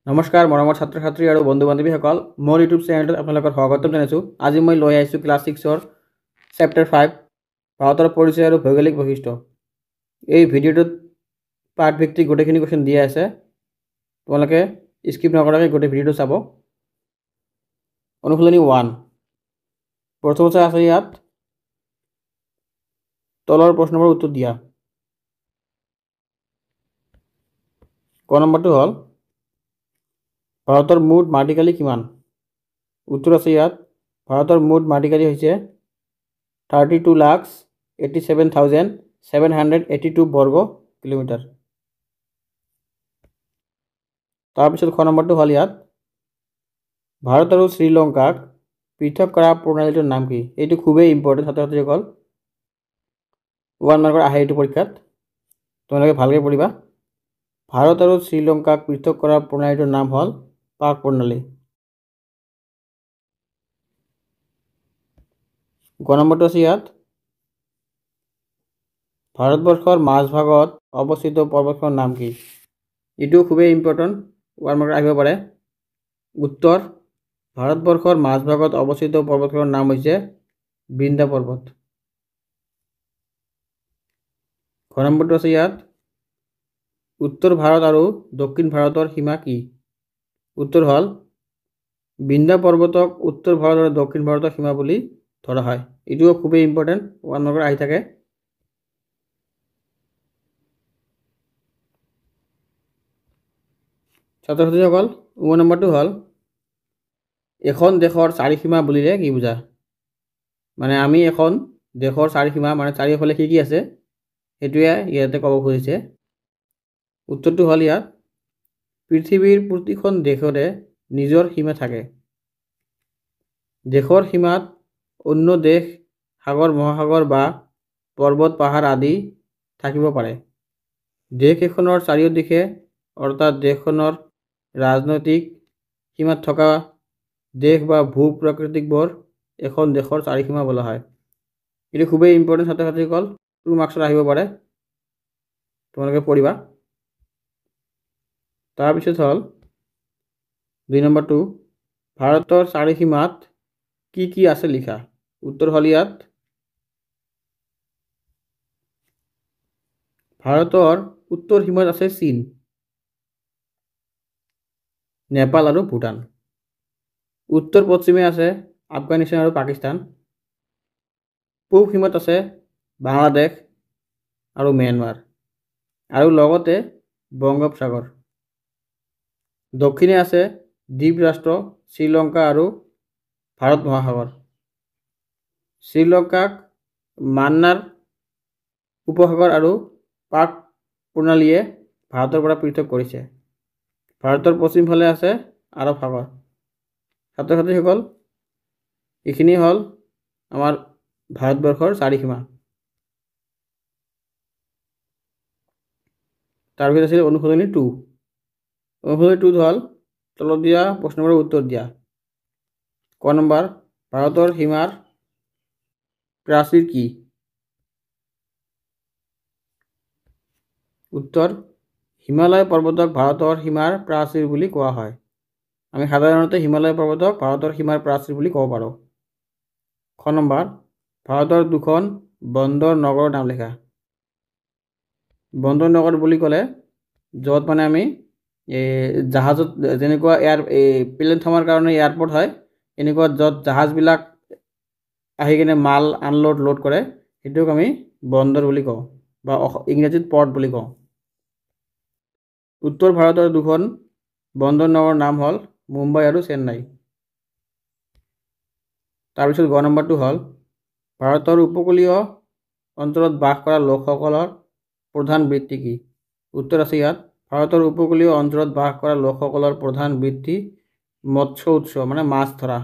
নমস্কাৰ মৰমৰ ছাত্ৰ ছাত্ৰী আৰু বন্ধু বান্ধৱীসকল মোৰ ইউটিউব চেনেলত আপোনালোকৰ স্বাগতম জনাইছোঁ। আজি মই লৈ আহিছোঁ ক্লাছ 6ৰ চেপ্টাৰ 5 ভাৰতৰ পৰিচয় আৰু ভৌগোলিক বৈশিষ্ট্য। এই ভিডিঅ'টোত পাঠ ভিত্তিক গোটেইখিনি কুৱেশ্যন দিয়া আছে, তোমালোকে স্কিপ নকৰাকৈ গোটেই ভিডিঅ'টো চাব। অনুশীলনী 1 প্ৰথমতে আছে ইয়াত তলৰ প্ৰশ্নবোৰ উত্তৰ দিয়া। ক নম্বৰটো হ'ল ভাৰতৰ মুঠ মাটিকালি কিমান? উত্তৰ আছে ইয়াত ভাৰতৰ মুঠ মাটিকালি হৈছে 32,87,782 বৰ্গ কিলোমিটাৰ। তাৰপিছত খ নম্বৰটো হ'ল ইয়াত ভাৰত আৰু শ্ৰীলংকাক পৃথক কৰা প্ৰণালীটোৰ নাম কি? এইটো খুবেই ইম্পৰ্টেণ্ট ছাত্ৰ ছাত্ৰীসকল, 1 মাৰ্কৰ আহে এইটো পৰীক্ষাত, তোমালোকে ভালকৈ পঢ়িবা। ভাৰত আৰু শ্ৰীলংকাক পৃথক কৰা প্ৰণালীটোৰ নাম হ'ল পাক প্ৰণালী। গ নম্বৰটো আছে ইয়াত ভাৰতবৰ্ষৰ মাজভাগত অৱস্থিত পৰ্বতখনৰ নাম কি? এইটো খুবেই ইম্পৰ্টেণ্ট, 1 মাৰ্কৰ আহিব পাৰে। উত্তৰ ভাৰতবৰ্ষৰ মাজভাগত অৱস্থিত পৰ্বতখনৰ নাম হৈছে বৃন্দা পৰ্বত। ঘ নম্বৰটো আছে ইয়াত উত্তৰ ভাৰত আৰু দক্ষিণ ভাৰতৰ সীমা কি? উত্তৰ হ'ল বৃন্দা পৰ্বতক উত্তৰ ভাৰত আৰু দক্ষিণ ভাৰতৰ সীমা বুলি ধৰা হয়। এইটোও খুবেই ইম্পৰ্টেণ্ট, 1 মাৰ্কৰ আহি থাকে। ছাত্ৰ ছাত্ৰীসকল 9 নম্বৰটো হ'ল এখন দেশৰ চাৰিসীমা বুলিলে কি বুজা? মানে আমি এখন দেশৰ চাৰিসীমা মানে চাৰিওফালে কি আছে সেইটোৱে ইয়াতে ক'ব খুজিছে। উত্তৰটো হ'ল ইয়াত পৃথিৱীৰ প্ৰতিখন দেশৰে নিজৰ সীমা থাকে। দেশৰ সীমাত অন্য দেশ, সাগৰ মহাসাগৰ বা পৰ্বত পাহাৰ আদি থাকিব পাৰে। দেশ এখনৰ চাৰিওদিশে অৰ্থাৎ দেশখনৰ ৰাজনৈতিক সীমাত থকা দেশ বা ভূ প্ৰাকৃতিকবোৰ এখন দেশৰ চাৰিসীমা বোলা হয়। এইটো খুবেই ইম্পৰ্টেণ্ট ছাত্ৰ ছাত্ৰীসকল, 2 মাৰ্কছত আহিব পাৰে, তোমালোকে পঢ়িবা। তাৰপিছত হ'ল 2 নম্বৰটো ভাৰতৰ চাৰিসীমাত কি কি আছে লিখা? উত্তৰ হ'ল ইয়াত ভাৰতৰ উত্তৰ সীমাত আছে চীন, নেপাল আৰু ভূটান। উত্তৰ পশ্চিমে আছে আফগানিস্তান আৰু পাকিস্তান। পূব সীমাত আছে বাংলাদেশ আৰু ম্যানমাৰ আৰু লগতে বংগোপসাগৰ। দক্ষিণে আছে দ্বীপ ৰাষ্ট্ৰ শ্ৰীলংকা আৰু ভাৰত মহাসাগৰ। শ্ৰীলংকাক মান্নাৰ উপসাগৰ আৰু পাক প্ৰণালীয়ে ভাৰতৰ পৰা পৃথক কৰিছে। ভাৰতৰ পশ্চিম ফালে আছে আৰৱ সাগৰ। ছাত্ৰ ছাত্ৰীসকল এইখিনি হ'ল আমাৰ ভাৰতবৰ্ষৰ চাৰিসীমা। তাৰপিছত আছিল অনুশীলনী 2। অনুশীলনী 2 হ'ল তলত দিয়া প্ৰশ্নবোৰৰ উত্তৰ দিয়া। ক নম্বৰ ভাৰতৰ সীমাৰ প্ৰাচীৰ কি? উত্তৰ হিমালয় পৰ্বতক ভাৰতৰ সীমাৰ প্ৰাচীৰ বুলি কোৱা হয়। আমি সাধাৰণতে হিমালয় পৰ্বতক ভাৰতৰ সীমাৰ প্ৰাচীৰ বুলি ক'ব পাৰোঁ। খ নম্বৰ ভাৰতৰ 2খন বন্দৰ নগৰৰ নাম লিখা। বন্দৰ নগৰ বুলি ক'লে য'ত মানে আমি জাহাজত যেনেকুৱা প্লেন থ'বৰ কাৰণে এয়াৰপৰ্ট হয়, এনেকুৱা য'ত জাহাজবিলাক আহি কিনে মাল আনলোড লোড কৰে সেইটোক আমি বন্দৰ বুলি কওঁ বা ইংৰাজীত পৰ্ট বুলি কওঁ। উত্তৰ ভাৰতৰ 2খন বন্দৰ নগৰৰ নাম হ'ল মুম্বাই আৰু চেন্নাই। তাৰপিছত গ নম্বৰটো হ'ল ভাৰতৰ উপকূলীয় অঞ্চলত বাস কৰা লোকসকলৰ প্ৰধান বৃত্তি কি? উত্তৰ আছে ইয়াত ভাৰতৰ উপকূলীয় অঞ্চলত বাস কৰা লোকসকলৰ প্ৰধান বৃত্তি মৎস্য উৎস মানে মাছ ধৰা।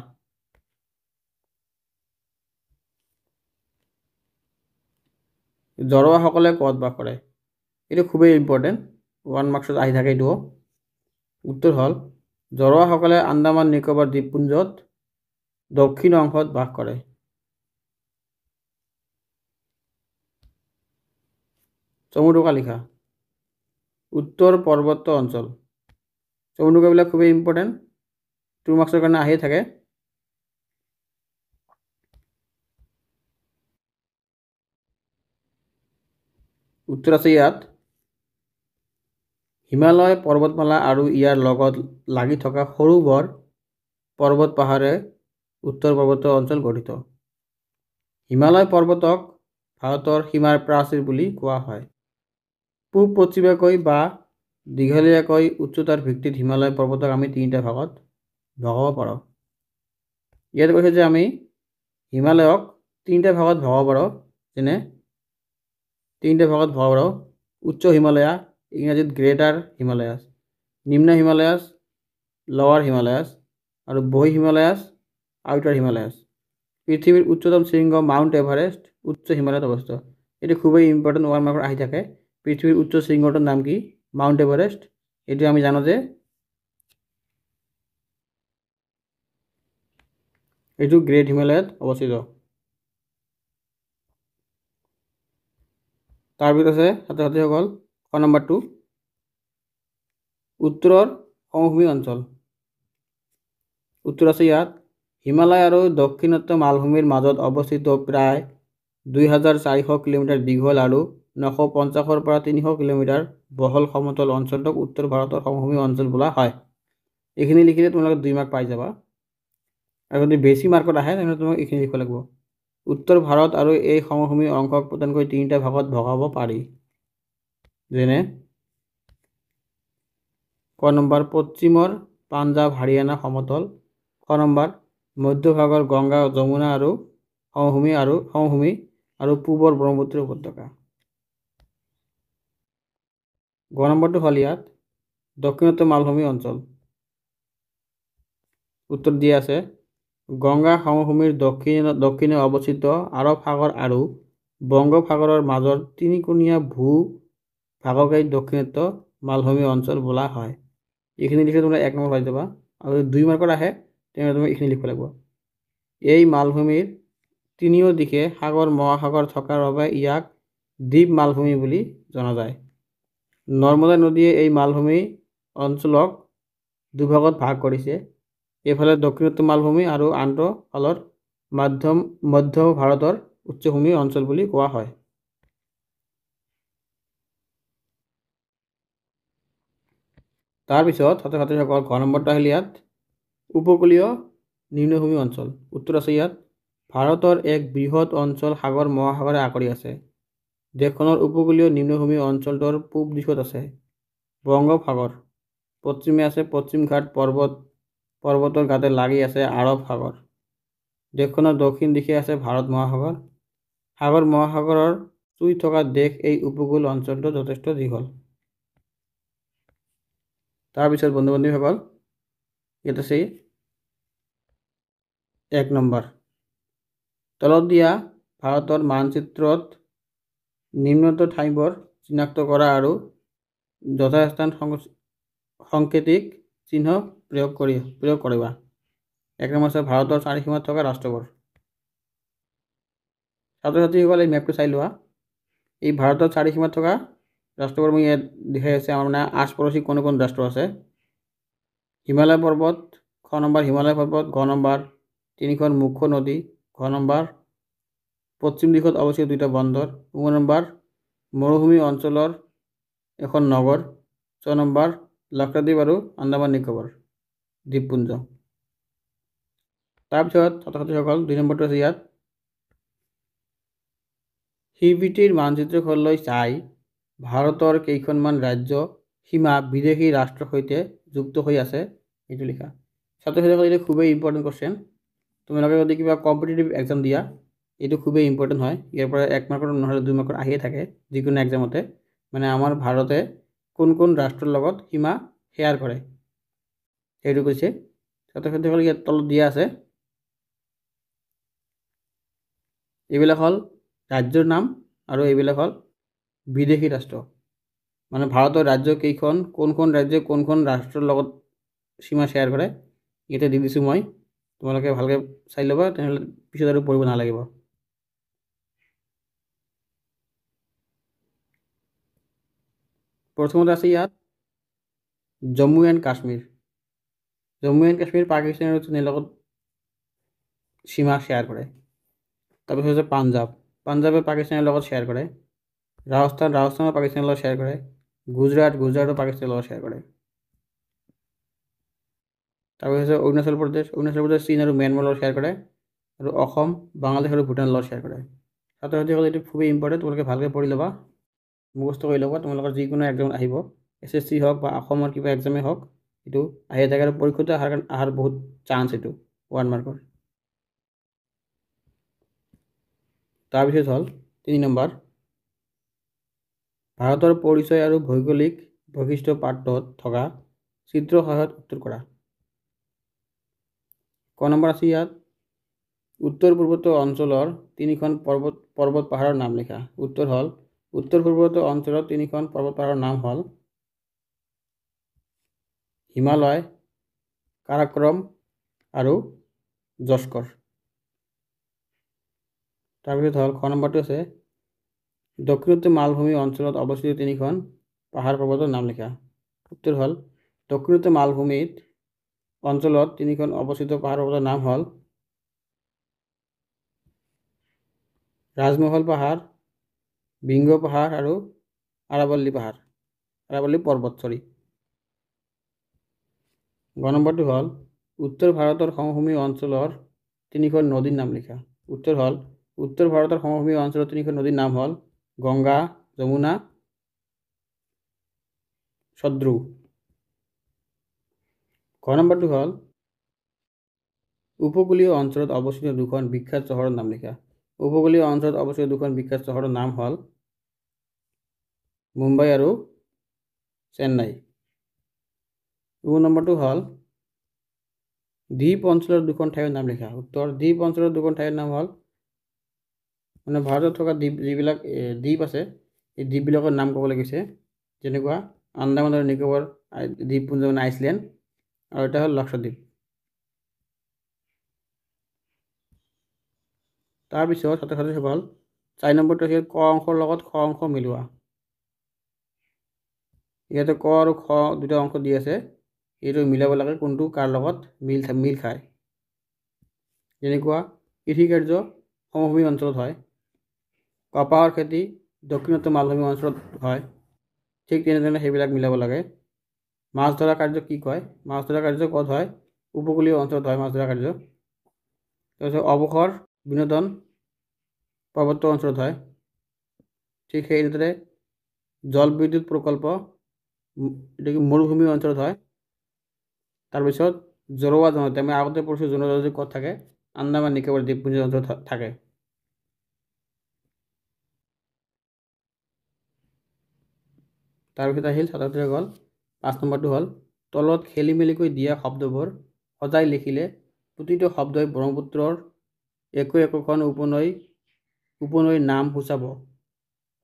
জড়োৱাসকলে ক'ত বাস কৰে? এইটো খুবেই ইম্পৰ্টেণ্ট, 1 মাৰ্কছত আহি থাকে এইটো। উত্তৰ হ'ল জড়োৱাসকলে আন্দামান নিকোবৰ দ্বীপপুঞ্জত দক্ষিণ অংশত বাস কৰে। চমু টোকা লিখা। উত্তৰ পৰ্বত্য অঞ্চল। চমুকৈ খুবই ইম্পৰ্টেণ্ট, 2 মাৰ্কছৰ কাৰণে আহিয়ে থাকে। উত্তৰ আছে ইয়াত হিমালয় পৰ্বতমালা আৰু ইয়াৰ লগত লাগি থকা সৰু বৰ পৰ্বত পাহাৰে উত্তৰ পৰ্বতীয় অঞ্চল গঠিত। হিমালয় পৰ্বতক ভাৰতৰ সীমাৰ প্ৰাচীৰ বুলি কোৱা হয়। পূব পশ্চিমকৈ বা দীঘলীয়াকৈ উচ্চতাৰ ভিত্তিত হিমালয় পৰ্বতক আমি 3টা ভাগত ভগাব পাৰোঁ। ইয়াত কৈছে যে আমি হিমালয়ক 3টা ভাগত ভগাব পাৰোঁ, যেনে 3টা ভাগত ভগাব পাৰোঁ। উচ্চ হিমালয়া, ইংৰাজীত গ্ৰেটাৰ হিমালয়াছ, নিম্ন হিমালয়াছ, লোৱাৰ হিমালয়াছ, আৰু বহি হিমালয়াছ, আউটাৰ হিমালয়াছ। পৃথিৱীৰ উচ্চতম শৃংগ মাউণ্ট এভাৰেষ্ট উচ্চ হিমালয়ত অৱস্থিত। এটি খুবই ইম্পৰ্টেণ্ট 1 মাৰ্কত আহি থাকে। পৃথিৱীৰ উচ্চ শৃংগটোৰ নাম কি? Mount Everest. এইটো আমি জানো যে এইটো গ্ৰেট হিমালয়ত অৱস্থিত। তাৰপিছত আছে ছাত্ৰ ছাত্ৰীসকল ক নম্বৰ 2 উত্তৰৰ সমভূমি অঞ্চল। উত্তৰ আছে ইয়াত হিমালয় আৰু দক্ষিণাত্য মালভূমিৰ মাজত অৱস্থিত প্ৰায় 2400 কিলোমিটাৰ দীঘল আৰু 950 পৰা 300 কিলোমিটাৰ বহল সমতল অঞ্চলটোক উত্তৰ ভাৰতৰ সমভূমি অঞ্চল বোলা হয়। এইখিনি লিখিলে তোমালোকে 2 মাৰ্ক পাই যাবা। আৰু যদি বেছি মাৰ্কত আহে তেন্তে তোমাক এইখিনি লিখিব লাগিব। উত্তৰ ভাৰত আৰু এই সমভূমি অংশক প্ৰধানকৈ 3টা ভাগত ভগাব পাৰি, যেনে ক নম্বৰ পশ্চিমৰ পাঞ্জাৱ হাৰিয়ানা সমতল, খ নম্বৰ মধ্যভাগৰ গংগা যমুনা আৰু সমভূমি আৰু পূবৰ ব্ৰহ্মপুত্ৰ উপত্যকা। গ নম্বৰটো হ'ল ইয়াত দক্ষিণাত্য মালভূমি অঞ্চল। উত্তৰ দিয়া আছে গংগা সমভূমিৰ দক্ষিণে অৱস্থিত আৰৱ সাগৰ আৰু বংগোপসাগৰৰ মাজৰ তিনিকোণীয়া ভূ ভাগকেই দক্ষিণাত্য মালভূমি অঞ্চল বোলা হয়। এইখিনি লিখে তোমরা 1 নম্বৰ পাই যাবা। আৰু 2 মাৰ্কত আহে তেনে তুমি এইখিনি লিখিব লাগিব। এই মালভূমিৰ তিনিও দিশে সাগৰ মহাসাগৰ থকাৰ বাবে ইয়াক দ্বীপ মালভূমি বুলি জনা যায়। নৰ্মদা নদীয়ে এই মালভূমি অঞ্চলক দুভাগত ভাগ কৰিছে। এফালে দক্ষিণাত্য মালভূমি আৰু আনটো ফালৰ মধ্য ভাৰতৰ উচ্চভূমি অঞ্চল বুলি কোৱা হয়। তাৰপিছত ছাত্ৰ ছাত্ৰীসকল ঘ নম্বৰটো আহিল ইয়াত উপকূলীয় নিম্নভূমি অঞ্চল। উত্তৰ আছে ইয়াত ভাৰতৰ এক বৃহৎ অঞ্চল সাগৰ মহাসাগৰে আগুৰি আছে। দেশখনৰ উপকূলীয় নিম্নভূমি অঞ্চলটোৰ পূব দিশত আছে বংগোপসাগৰ, পশ্চিমে আছে পশ্চিম ঘাট পৰ্বতৰ গাতে লাগি আছে আৰৱ সাগৰ। দেশখনৰ দক্ষিণ দিশে আছে ভাৰত মহাসাগৰ। সাগৰ মহাসাগৰৰ চুই থকা দেশ এই উপকূল অঞ্চলটো যথেষ্ট দীঘল। তাৰপিছত বন্ধু বান্ধৱীসকল ইয়াত আছে 1 নম্বৰ তলত দিয়া ভাৰতৰ মানচিত্ৰত নিম্নত ঠাইবোৰ চিনাক্ত কৰা আৰু যথাস্থান সংকেতিক চিহ্ন প্ৰয়োগ কৰিবা। 1 নম্বৰ আছে ভাৰতৰ চাৰিসীমাত থকা ৰাষ্ট্ৰবোৰ। ছাত্ৰ ছাত্ৰীসকল এই মেপটো চাই লোৱা। এই ভাৰতৰ চাৰিসীমাত থকা ৰাষ্ট্ৰবোৰ মই ইয়াত দেখাই আছে। আমাৰ মানে আশপাশে কোন কোন ৰাষ্ট্ৰ আছে। হিমালয় পৰ্বত, খ নম্বৰ হিমালয় পৰ্বত, গ নম্বৰ 3খন মুখ্য নদী, ঘ নম্বৰ পশ্চিম দিশত অৱস্থিত 2টা বন্দৰ, গ নম্বৰ মৰুভূমি অঞ্চলৰ এখন নগৰ, 6 নম্বৰ লাক্ষাদ্বীপ আৰু আন্দামান নিকোবৰ দ্বীপপুঞ্জ। তাৰপিছত ছাত্ৰ ছাত্ৰীসকল 2 নম্বৰটো আছে ইয়াত সিভিটিৰ মানচিত্ৰখনলৈ চাই ভাৰতৰ কেইখনমান ৰাজ্য সীমা বিদেশী ৰাষ্ট্ৰৰ সৈতে যুক্ত হৈ আছে এইটো লিখা। ছাত্ৰ ছাত্ৰীসকল এইটো খুবেই ইম্পৰ্টেণ্ট কোৱেশ্চন। তোমালোকে যদি কিবা কম্পিটিটিভ এক্সাম দিয়া এইটো খুবেই ইম্পৰ্টেণ্ট হয়। ইয়াৰ পৰা 1 মাৰ্কৰ নহ'লে 2 মাৰ্কৰ আহিয়ে থাকে যিকোনো এক্সামতে। মানে আমাৰ ভাৰতে কোন কোন ৰাষ্ট্ৰৰ লগত সীমা শ্বেয়াৰ কৰে সেইটো কৈছে। ছাত্ৰ ছাত্ৰীসকল ইয়াত তলত দিয়া আছে। এইবিলাক হ'ল ৰাজ্যৰ নাম আৰু এইবিলাক হ'ল বিদেশী ৰাষ্ট্ৰ। মানে ভাৰতৰ ৰাজ্য কেইখন কোন ৰাজ্যে কোন ৰাষ্ট্ৰৰ লগত সীমা শ্বেয়াৰ কৰে ইয়াতে দি দিছোঁ মই। তোমালোকে ভালকৈ চাই ল'বা তেনেহ'লে পিছত আৰু পঢ়িব নালাগিব। প্ৰথমতে আছে ইয়াত জম্মু এণ্ড কাশ্মীৰ পাকিস্তানৰ চীনৰ লগত সীমা শ্বেয়াৰ কৰে। তাৰপিছত হৈছে পাঞ্জাৱে পাকিস্তানৰ লগত শ্বেয়াৰ কৰে। ৰাজস্থানে পাকিস্তানৰ লগত শ্বেয়াৰ কৰে। গুজৰাটো পাকিস্তানৰ লগত শ্বেয়াৰ কৰে। তাৰপিছত হৈছে অৰুণাচল প্ৰদেশ চীন আৰু ম্যানমাৰৰ লগত শ্বেয়াৰ কৰে। আৰু অসম বাংলাদেশ আৰু ভূটানৰ লগত শ্বেয়াৰ কৰে। ছাত্ৰ ছাত্ৰীসকল এইটো খুবেই ইম্পৰ্টেণ্ট, তোমালোকে ভালকৈ পঢ়ি ল'বা, মুখস্থ কৰি ল'বা। তোমালোকৰ যিকোনো এক্সাম আহিব, SSC হওক বা অসমৰ কিবা এক্সামেই হওক, এইটো আহিয়ে থাকে আৰু পৰীক্ষাটো অহাৰ বহুত চান্স এইটো 1 মাৰ্কৰ। তাৰপিছত হ'ল 3 নম্বৰ, ভাৰতৰ পৰিচয় আৰু ভৌগোলিক বৈশিষ্ট্য পাঠত থকা চিত্ৰৰ সহায়ত উত্তৰ কৰা। ক নম্বৰ আছে ইয়াত, উত্তৰ পূৰ্বত্য অঞ্চলৰ 3খন পৰ্বত পাহাৰৰ নাম লিখা। উত্তৰ হ'ল, উত্তৰ পূৰ্বত্য অঞ্চলৰ 3খন পৰ্বত পাহাৰৰ নাম হ'ল হিমালয়, কাৰাকৰম আৰু জস্কৰ। তাৰপিছত হ'ল খ নম্বৰটো আছে, দক্ষিণোত্তৰ মালভূমি অঞ্চলত অৱস্থিত 3খন পাহাৰ পৰ্বতৰ নাম লিখা। উত্তৰ হ'ল, দক্ষিণোত্তৰ মালভূমিত অঞ্চলত 3খন অৱস্থিত পাহাৰ পৰ্বতৰ নাম হ'ল ৰাজমহল পাহাৰ, বিংগ পাহাৰ আৰু আৰাৱল্লী পৰ্বত। গ নম্বৰটো হ'ল, উত্তৰ ভাৰতৰ সমভূমি অঞ্চলৰ 3খন নদীৰ নাম লিখা। উত্তৰ হ'ল, উত্তৰ ভাৰতৰ সমভূমি অঞ্চলৰ 3খন নদীৰ নাম হ'ল গংগা, যমুনা, সদ্ৰু। গ নম্বৰটো হ'ল, উপকূলীয় অঞ্চলত অৱস্থিত 2খন বিখ্যাত চহৰৰ নাম লিখা। উপকূলীয় অঞ্চলত অৱস্থিত 2খন বিখ্যাত চহৰৰ নাম হ'ল মুম্বাই আৰু চেন্নাই। 2 নম্বৰটো হ'ল, দ্বীপ অঞ্চলৰ 2খন ঠাইৰ নাম লিখা। উত্তৰ, দ্বীপ অঞ্চলৰ 2খন ঠাইৰ নাম হ'ল, মানে ভাৰতত থকা যিবিলাক দ্বীপ আছে, এই দ্বীপবিলাকৰ নাম ক'বলৈ কৈছে, যেনেকুৱা আন্দামান আৰু নিকোবৰ দ্বীপপুঞ্জ মানে আইচলেণ্ড, আৰু এটা হ'ল লক্ষদ্বীপ। তাৰপিছত ছাত্ৰ-ছাত্ৰীসকল 4 নম্বৰটো হৈছে ক অংশৰ লগত খ অংশ মিলোৱা। ইয়াতে ক আৰু খ দুটা অংশ দি আছে, এইটো মিলাব লাগে কোনটো কাৰ লগত মিল খায়। যেনেকুৱা কৃষিকাৰ্য সমভূমি অঞ্চলত হয়, কপাহৰ খেতি দক্ষিণোত্তৰ মালভূমি অঞ্চলত হয়, ঠিক তেনেধৰণে সেইবিলাক মিলাব লাগে। মাছ ধৰা কাৰ্য কি কয়? মাছ ধৰা কাৰ্য ক'ত হয়? উপকূলীয় অঞ্চলত হয় মাছ ধৰা কাৰ্য। তাৰপিছত অৱসৰ বিনোদন পাৰ্বত্য অঞ্চলত হয়। ঠিক সেইদৰে জলবিদ্যুৎ প্ৰকল্প এটা কি মৰুভূমি অঞ্চলত হয়। তাৰপিছত জৰুৱা জনজাতি, আমি আগতে পঢ়িছোঁ জনজাতি ক'ত থাকে? আন্দামান নিকোবৰ দ্বীপপুঞ্জ অঞ্চলত থাকে। তাৰপিছত আহিল ছাত্ৰ-ছাত্ৰীসকল 5 নম্বৰটো হ'ল, তলত খেলি মেলিকৈ দিয়া শব্দবোৰ সজাই লিখিলে প্ৰতিটো শব্দই ব্ৰহ্মপুত্ৰৰ একোখন উপনৈৰ নাম সূচাব।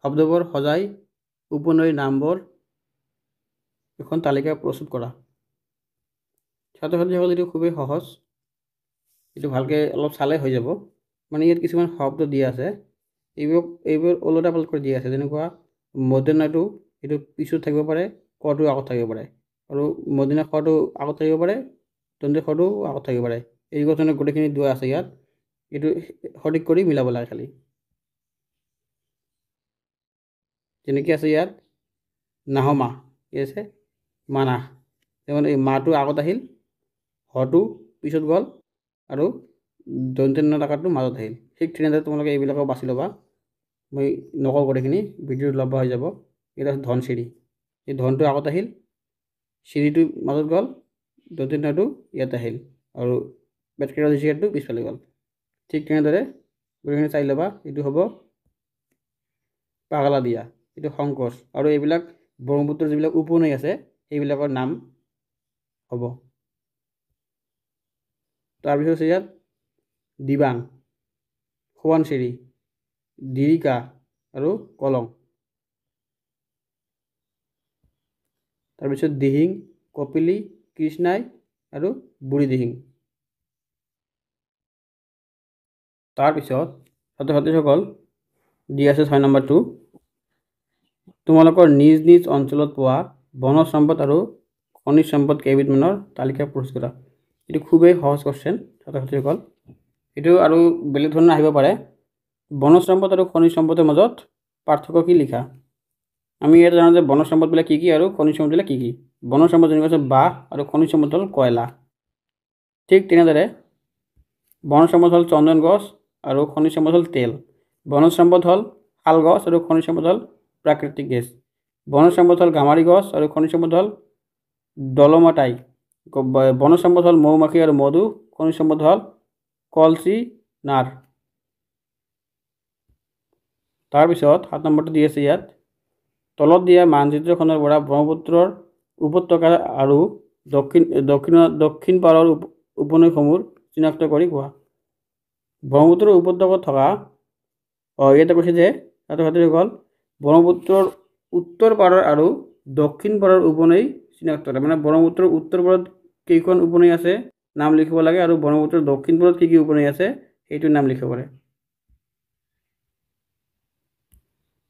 শব্দবোৰ সজাই উপনৈৰ নামবোৰ এখন তালিকা প্ৰস্তুত কৰা। ছাত্ৰ-ছাত্ৰীসকল এইটো খুবেই সহজ, এইটো ভালকৈ অলপ চালে হৈ যাব। মানে ইয়াত কিছুমান শব্দ দিয়া আছে, এইবোৰ ওলোটা পাল্টা কৰি দিয়া আছে। যেনেকুৱা মধ্যাহ্নটো এইটো পিছত থাকিব পাৰে, কটো আগত থাকিব পাৰে, আৰু মধ্যাহ্ন খটো আগত থাকিব পাৰে, দন্ত্য খটো আগত থাকিব পাৰে। এই কথানে গোটেইখিনি দিয়া আছে ইয়াত, এইটো সঠিক কৰি মিলাব লাগে খালি। যেনেকৈ আছে ইয়াত নাহমা, কি আছে মানাহ, যেমন এই মাটো আগত আহিল, হটো পিছত গ'ল, আৰু দন্ত্য আকাৰটো মাজত আহিল। ঠিক তেনেদৰে তোমালোকে এইবিলাকো বাছি ল'বা, মই নকওঁ গোটেইখিনি, ভিডিঅ'টো লম্বা হৈ যাব। এটা আছে ধনশিৰি, এই ধনটো আগত আহিল, চিৰিটো মাজত গ'ল, দন্ত্যটো ইয়াত আহিল, আৰু পেটকেইটা চিৰিটো পিছফালে গ'ল। ঠিক তেনেদৰে গোটেইখিনি চাই ল'বা। এইটো হ'ব পাগলা দিয়া, এইটো সংকোচ, আৰু এইবিলাক ব্ৰহ্মপুত্ৰৰ যিবিলাক উপনৈ আছে সেইবিলাকৰ নাম হ'ব। তাৰপিছত আছে ইয়াত দিবাং, সোৱণশিৰি, দিৰিকা আৰু কলং। তাৰপিছত দিহিং, কপিলী, কৃষ্ণাই আৰু বুঢ়ী দিহিং। তাৰপিছত ছাত্ৰ-ছাত্ৰীসকল দি আছে 6 নম্বৰটো, তোমালোকৰ নিজ নিজ অঞ্চলত পোৱা বনজ সম্পদ আৰু খনিজ সম্পদ কেইবিধমানৰ তালিকা প্ৰস্তুত কৰা। এইটো খুবেই সহজ কোৱেশ্চন ছাত্ৰ ছাত্ৰীসকল। এইটো আৰু বেলেগ ধৰণৰ আহিব পাৰে। বনজ সম্পদ আৰু খনিজ সম্পদৰ মাজত পাৰ্থক্য কি লিখা। আমি ইয়াত জানো যে বনজ সম্পদবিলাক কি আৰু খনিজ সম্পদবিলাক কি। বনজ সম্পদ যেনেকৈ আছে বাঁহ আৰু খনিজ সম্পদ হ'ল কয়লা। ঠিক তেনেদৰে বনজ সম্পদ হ'ল চন্দন গছ আৰু খনিজ সম্পদ হ'ল তেল। বনজ সম্পদ হ'ল শাল গছ আৰু খনিজ সম্পদ হ'ল প্ৰাকৃতিক গেছ। বনজ সম্পদ হ'ল গামাৰি গছ আৰু খনিজ সম্পদ হ'ল ডলমাটাই। বনজ সম্পদ হ'ল মৌমাখি আৰু মধু। খনিজ সম্পদ হ'ল কলচি নাৰ। তাৰপিছত 7 নম্বৰটো দি আছে ইয়াত, তলত দিয়া মানচিত্ৰখনৰ পৰা ব্ৰহ্মপুত্ৰৰ উপত্যকা আৰু দক্ষিণ পাৰৰ উপনৈসমূহ চিনাক্ত কৰি কোৱা। ব্ৰহ্মপুত্ৰৰ উপত্যকাত থকা ইয়াতে কৈছে যে ছাত্ৰ ছাত্ৰীসকল ব্ৰহ্মপুত্ৰৰ উত্তৰ পাৰৰ আৰু দক্ষিণ পাৰৰ উপনৈ চিনাক্ত কৰে। মানে ব্ৰহ্মপুত্ৰৰ উত্তৰ পাৰত কেইখন উপনৈ আছে নাম লিখিব লাগে আৰু ব্ৰহ্মপুত্ৰৰ দক্ষিণ পাৰত কি উপনৈ আছে সেইটোৰ নাম লিখিব পাৰে।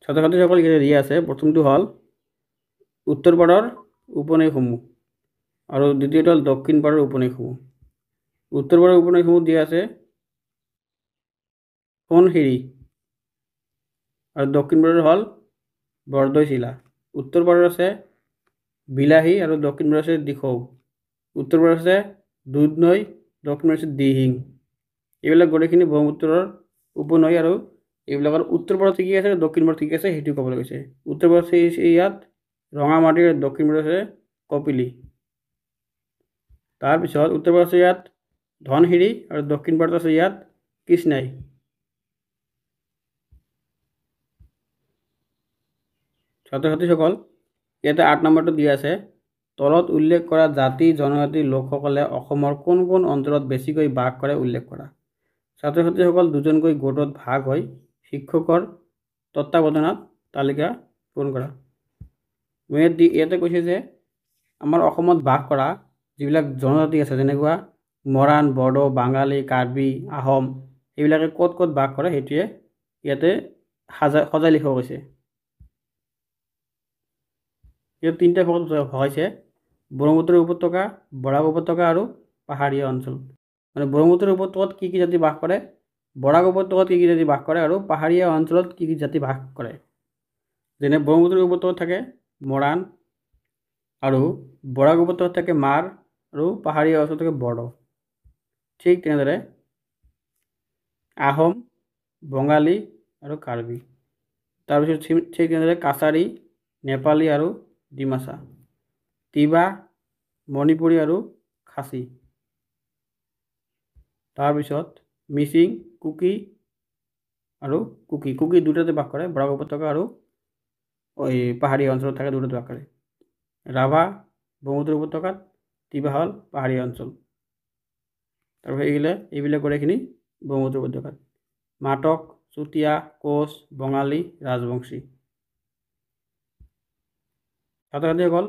ছাত্ৰ ছাত্ৰীসকল ইয়াতে দিয়া আছে, প্ৰথমটো হ'ল উত্তৰ পাৰৰ উপনৈসমূহ আৰু দ্বিতীয়টো হ'ল দক্ষিণ পাৰৰ উপনৈসমূহ। উত্তৰ পাৰৰ উপনৈসমূহ দিয়া আছে সোণশিৰি আৰু দক্ষিণ পাৰৰ হ'ল বৰদৈচিলা। উত্তৰ পাৰৰ আছে বিলাহী আৰু দক্ষিণ পাৰৰ আছে দিখৌ। উত্তৰ পাৰৰ আছে দুধনৈ, দক্ষিণ পাৰৰ আছে দিহিং। এইবিলাক গোটেইখিনি ব্ৰহ্মপুত্ৰৰ উপনৈ আৰু এইবিলাকৰ উত্তৰ পাৰত কি আছে দক্ষিণ পাৰত কি আছে সেইটো ক'বলৈ গৈছে। উত্তৰ পাৰত আছে ইয়াত ৰঙামাটি আৰু দক্ষিণ পাৰত আছে কপিলি। তাৰপিছত উত্তৰ পাৰত আছে ইয়াত ধনশিৰি আৰু দক্ষিণ পাৰত আছে ইয়াত কৃষ্ণাই। ছাত্ৰ ছাত্ৰীসকল ইয়াতে 8 নম্বৰটো দিয়া আছে, তলত উল্লেখ কৰা জাতি জনজাতিৰ লোকসকলে অসমৰ কোন কোন অঞ্চলত বেছিকৈ বাস কৰে উল্লেখ কৰা। ছাত্ৰ ছাত্ৰীসকল দুজনকৈ গোটত ভাগ হৈ শিক্ষকৰ তত্ত্বাৱধানত তালিকা পূৰণ কৰা। ইয়াতে কৈছে যে আমাৰ অসমত বাস কৰা যিবিলাক জনজাতি আছে যেনেকুৱা মৰাণ, বড়ো, বাঙালী, কাৰ্বি, আহোম এইবিলাকে ক'ত ক'ত বাস কৰে সেইটোৱে ইয়াতে সজাই লিখিব কৈছে। ইয়াত 3টা ভাগত ভগাইছে, ব্ৰহ্মপুত্ৰৰ উপত্যকা, বৰাক উপত্যকা আৰু পাহাৰীয়া অঞ্চল। মানে ব্ৰহ্মপুত্ৰৰ উপত্যকাত কি কি জাতি বাস কৰে, বৰাক উপত্যকাত কি কি জাতি বাস কৰে আৰু পাহাৰীয়া অঞ্চলত কি কি জাতি বাস কৰে। যেনে ব্ৰহ্মপুত্ৰৰ উপত্যকাত থাকে মৰাণ আৰু বৰাক উপত্যকাত থাকে মাৰ আৰু পাহাৰীয়া অঞ্চলত থাকে বড়ো। ঠিক তেনেদৰে আহোম, বঙালী আৰু কাৰ্বি। তাৰপিছত ঠিক তেনেদৰে কাছাৰী, নেপালী আৰু ডিমাচা, তিৱা, মণিপুৰী আৰু খাচী। তাৰপিছত মিচিং, কুকি আৰু কুকি দুটাতে বাস কৰে, বৰাক উপত্যকা আৰু পাহাৰীয়া অঞ্চলত থাকে দুটাতে বাস কৰে। ৰাভা ব্ৰহ্মপুত্ৰৰ উপত্যকাত, তিৱা হ'ল পাহাৰীয়া অঞ্চল। তাৰপিছত এইবিলাক গোটেইখিনি ব্ৰহ্মপুত্ৰৰ উপত্যকাত। মাটক, চুতীয়া, কোচ, বঙালী, ৰাজবংশী। ছাত্ৰ ছাত্ৰীসকল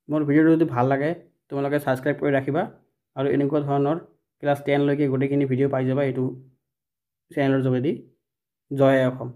মোৰ ভিডিঅ'টো যদি ভাল লাগে তোমালোকে ছাবস্ক্ৰাইব কৰি ৰাখিবা আৰু এনেকুৱা ধৰণৰ ক্লাছ 10 লৈকে গোটেইখিনি ভিডিঅ' পাই যাবা এইটো চেনেলৰ যোগেদি। জয় অসম।